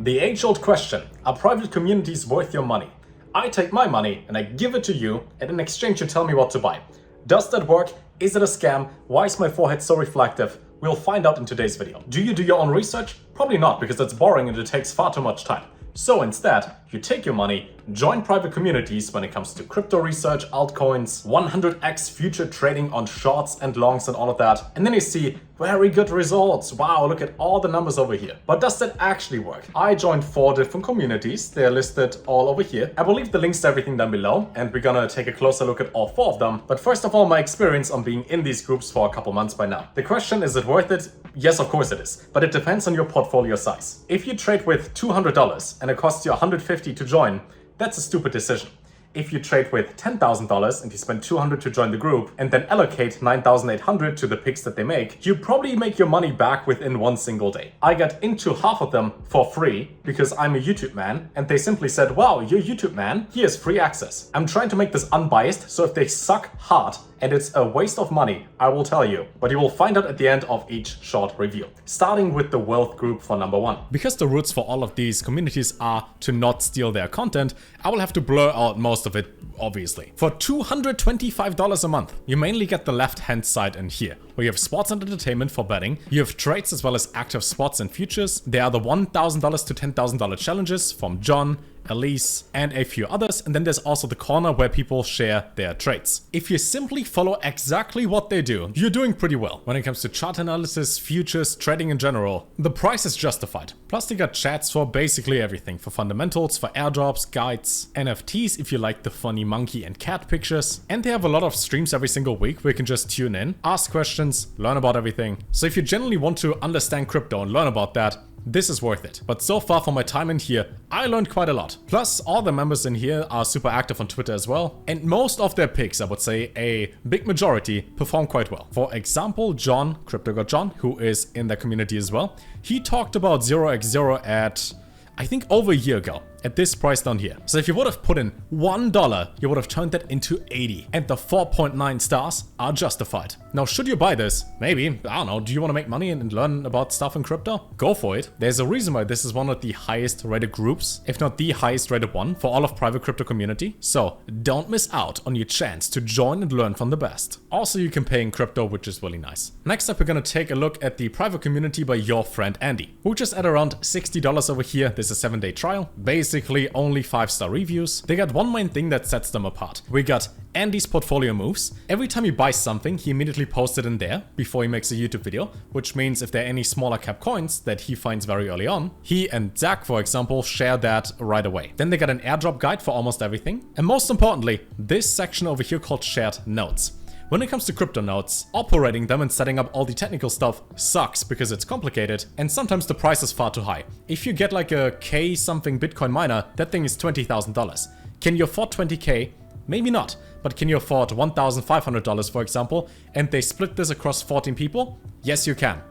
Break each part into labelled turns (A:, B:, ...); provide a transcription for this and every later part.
A: The age-old question, are private communities worth your money? I take my money and I give it to you, and in exchange you tell me what to buy. Does that work? Is it a scam? Why is my forehead so reflective? We'll find out in today's video. Do you do your own research? Probably not, because it's boring and it takes far too much time. So instead, you take your money, join private communities when it comes to crypto research, altcoins, 100x future trading on shorts and longs and all of that. And then you see very good results. Wow, look at all the numbers over here. But does that actually work? I joined 4 different communities. They're listed all over here. I will leave the links to everything down below, and we're gonna take a closer look at all 4 of them. But first of all, my experience on being in these groups for a couple months by now. The question, is it worth it? Yes, of course it is. But it depends on your portfolio size. If you trade with $200 and it costs you $150 to join, that's a stupid decision. If you trade with $10,000 and you spend $200 to join the group and then allocate $9,800 to the picks that they make, you probably make your money back within one single day. I got into half of them for free because I'm a YouTube man, and they simply said, wow, you're a YouTube man, here's free access. I'm trying to make this unbiased, so if they suck hard and it's a waste of money, I will tell you, but you will find out at the end of each short review. Starting with the wealth group for number 1. Because the roots for all of these communities are to not steal their content, I will have to blur out most of it, obviously. For $225 a month, you mainly get the left-hand side in here, where you have sports and entertainment for betting, you have trades as well as active spots and futures. There are the $1,000 to $10,000 challenges from John, Elise, and a few others, and then there's also the corner where people share their trades. If you simply follow exactly what they do, you're doing pretty well. When it comes to chart analysis, futures, trading in general, the price is justified. Plus they got chats for basically everything, for fundamentals, for airdrops, guides, NFTs if you like the funny monkey and cat pictures, and they have a lot of streams every single week where you can just tune in, ask questions, learn about everything. So if you generally want to understand crypto and learn about that, this is worth it. But so far from my time in here, I learned quite a lot. Plus, all the members in here are super active on Twitter as well. And most of their picks, I would say a big majority, perform quite well. For example, John, CryptoGodJohn, who is in the community as well, he talked about 0x0 at, I think, over a year ago, at this price down here. So if you would have put in $1, you would have turned that into 80. And the 4.9 stars are justified. Now, should you buy this? Maybe, I don't know, do you want to make money and learn about stuff in crypto? Go for it. There's a reason why this is one of the highest rated groups, if not the highest rated one for all of private crypto community. So don't miss out on your chance to join and learn from the best. Also, you can pay in crypto, which is really nice. Next up, we're gonna take a look at the private community by your friend Andy, which is at around $60 over here. This is a 7-day trial. Basically only 5-star reviews. They got one main thing that sets them apart. We got Andy's portfolio moves. Every time he buys something, he immediately posts it in there before he makes a YouTube video, which means if there are any smaller cap coins that he finds very early on, he and Zach, for example, share that right away. Then they got an airdrop guide for almost everything. And most importantly, this section over here called shared notes. When it comes to crypto nodes, operating them and setting up all the technical stuff sucks because it's complicated and sometimes the price is far too high. If you get like a K something Bitcoin miner, that thing is $20,000. Can you afford 20K? Maybe not, but can you afford $1,500 for example, and they split this across 14 people? Yes, you can.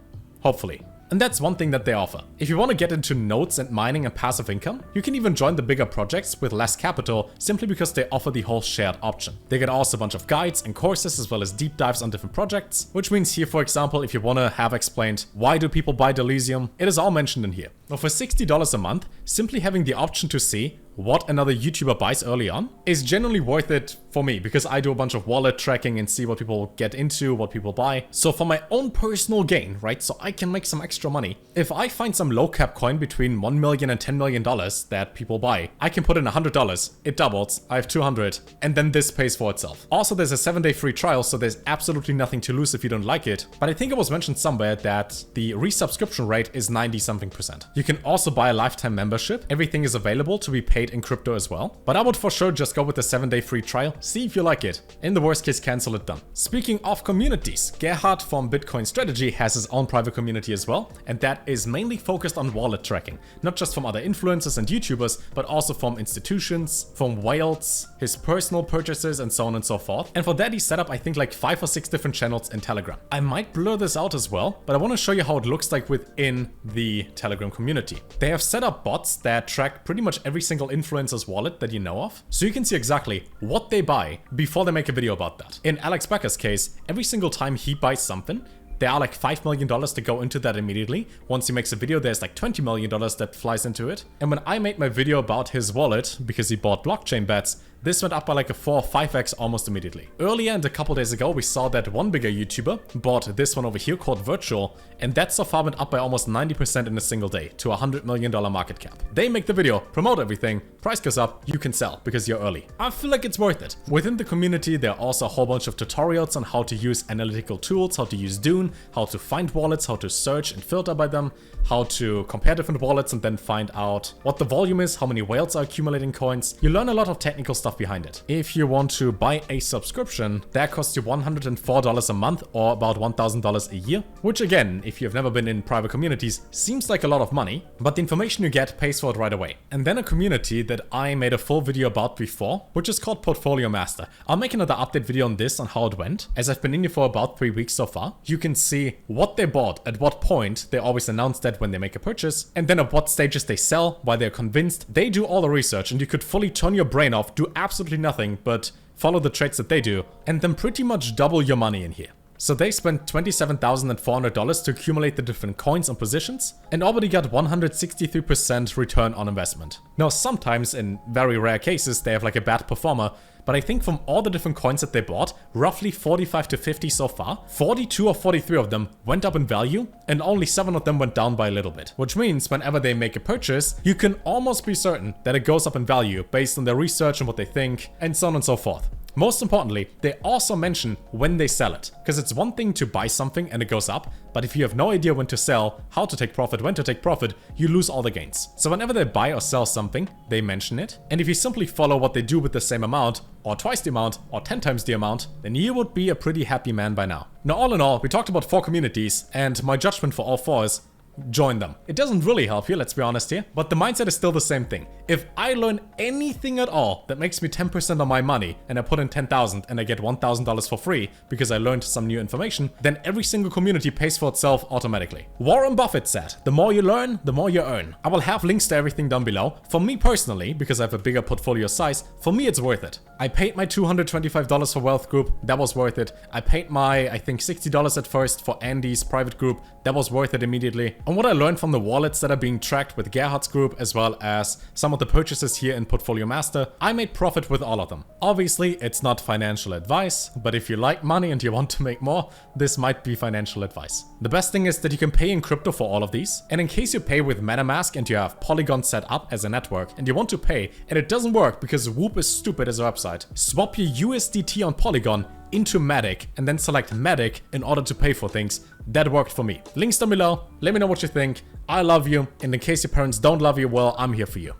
A: Hopefully. And that's one thing that they offer. If you want to get into nodes and mining and passive income, you can even join the bigger projects with less capital simply because they offer the whole shared option. They get also a bunch of guides and courses as well as deep dives on different projects, which means here, for example, if you want to have explained why do people buy Deleuzium, it is all mentioned in here. Now for $60 a month, simply having the option to see what another YouTuber buys early on is generally worth it for me because I do a bunch of wallet tracking and see what people get into, what people buy. So for my own personal gain, right, so I can make some extra money, if I find some low cap coin between $1 million and $10 million that people buy, I can put in $100, it doubles, I have 200, and then this pays for itself. Also, there's a 7-day free trial, so there's absolutely nothing to lose if you don't like it. But I think it was mentioned somewhere that the resubscription rate is 90-something%. You can also buy a lifetime membership. Everything is available to be paid in crypto as well. But I would for sure just go with the 7-day free trial, see if you like it. In the worst case, cancel it done. Speaking of communities, Gerhard from Bitcoin Strategy has his own private community as well, and that is mainly focused on wallet tracking. Not just from other influencers and YouTubers, but also from institutions, from whales, his personal purchases, and so on and so forth. And for that, he set up, I think, like 5 or 6 different channels in Telegram. I might blur this out as well, but I want to show you how it looks like within the Telegram community. They have set up bots that track pretty much every single influencer's wallet that you know of, so you can see exactly what they buy before they make a video about that. In Alex Becker's case, every single time he buys something, there are like $5 million to go into that immediately. Once he makes a video, there's like $20 million that flies into it. And when I made my video about his wallet, because he bought blockchain bets, this went up by like a 4 or 5x almost immediately. Earlier and a couple days ago, we saw that one bigger YouTuber bought this one over here called Virtual, and that so far went up by almost 90% in a single day to a $100 million market cap. They make the video, promote everything, price goes up, you can sell because you're early. I feel like it's worth it. Within the community, there are also a whole bunch of tutorials on how to use analytical tools, how to use Dune, how to find wallets, how to search and filter by them, how to compare different wallets and then find out what the volume is, how many whales are accumulating coins. You learn a lot of technical stuff behind it. If you want to buy a subscription, that costs you $104 a month or about $1,000 a year, which again, if you've never been in private communities, seems like a lot of money, but the information you get pays for it right away. And then a community that I made a full video about before, which is called Portfolio Master. I'll make another update video on this, on how it went, as I've been in here for about 3 weeks so far. You can see what they bought, at what point. They always announce that when they make a purchase, and then at what stages they sell, why they're convinced. They do all the research, and you could fully turn your brain off, do absolutely nothing but follow the trades that they do, and then pretty much double your money in here. So they spent $27,400 to accumulate the different coins and positions and already got 163% return on investment. Now sometimes, in very rare cases, they have like a bad performer, but I think from all the different coins that they bought, roughly 45 to 50 so far, 42 or 43 of them went up in value and only 7 of them went down by a little bit. Which means whenever they make a purchase, you can almost be certain that it goes up in value based on their research and what they think and so on and so forth. Most importantly, they also mention when they sell it, because it's one thing to buy something and it goes up, but if you have no idea when to sell, how to take profit, when to take profit, you lose all the gains. So whenever they buy or sell something, they mention it, and if you simply follow what they do with the same amount, or twice the amount, or 10 times the amount, then you would be a pretty happy man by now. Now all in all, we talked about 4 communities, and my judgment for all 4 is join them. It doesn't really help you, let's be honest here, but the mindset is still the same thing. If I learn anything at all that makes me 10% of my money and I put in 10,000 and I get $1,000 for free because I learned some new information, then every single community pays for itself automatically. Warren Buffett said, the more you learn, the more you earn. I will have links to everything down below. For me personally, because I have a bigger portfolio size, for me it's worth it. I paid my $225 for Wealth Group, that was worth it. I paid my, I think $60 at first for Andy's private group, that was worth it immediately. And what I learned from the wallets that are being tracked with Gerhard's group, as well as some of the purchases here in Portfolio Master, I made profit with all of them. Obviously, it's not financial advice, but if you like money and you want to make more, this might be financial advice. The best thing is that you can pay in crypto for all of these, and in case you pay with MetaMask and you have Polygon set up as a network and you want to pay and it doesn't work because Whoop is stupid as a website, swap your USDT on Polygon into Matic and then select Matic in order to pay for things. That worked for me. Links down below. Let me know what you think. I love you, and in case your parents don't love you, well, I'm here for you.